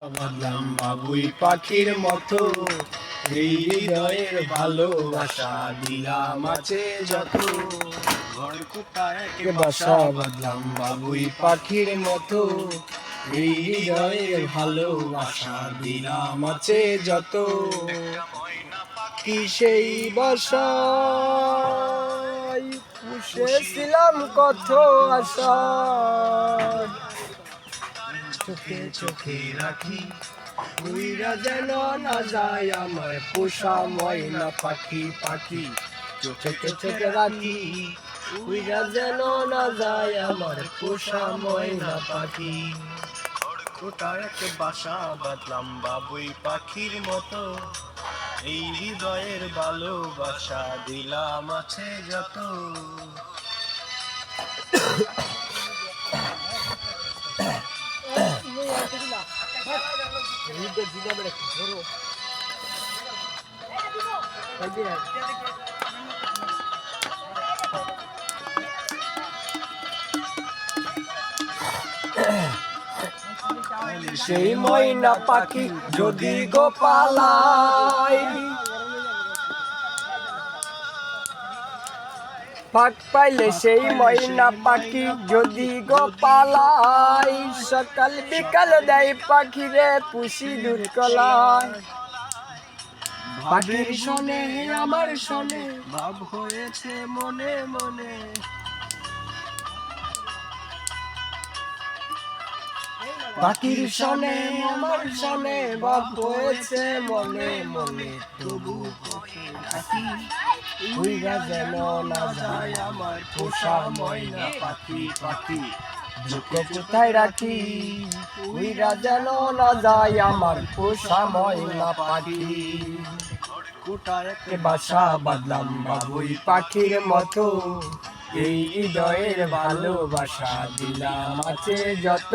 বাঁধলাম বাবুই পাখির মতো এই হৃদয়ের ভালোবাসা দিলাম আছে যত ঘর কোথায় বাসা বাঁধলাম বাবুই পাখির মতো এই হৃদয়ের ভালোবাসা দিলাম আছে যত কি সেই বাসায় পুষেছিলাম কত আশা চোখে চোখে রাখি উইরা যেন না যায় আমার পোষা ময়না পাখি পাখি চোখে চোখে রাখি উইরা যেন না যায় আমার পোষা ময়না পাখি কোথায় এক বাসা বাঁধলাম বাবুই পাখির মতো এই হৃদয়ের ভালোবাসা দিলাম আছে যত সেই ময়না পাখি যদি গোপালাই ফাঁক পাইলে সেই ময়না পাখি যদি গোপালাই সকাল বিকাল দেয় পাখিরে পুষি দুধ কলায় পাখির শোনে আমার শোনে ভাব হয়েছে মনে মনে পাখির শোনে আমার শোনে ভাব হয়েছে মনে মনে তবু পাখি উইরা যেন না যায় আমার পোষা ময়না পাখি পাখি দুঃখ কোথায় রাখি উইরা যেন না যায় আমার পোষা ময়না পাখি কোথায় বাসা বাঁধলাম বাবুই পাখির মতো এই হৃদয়ের ভালোবাসা দিলাম আছে যত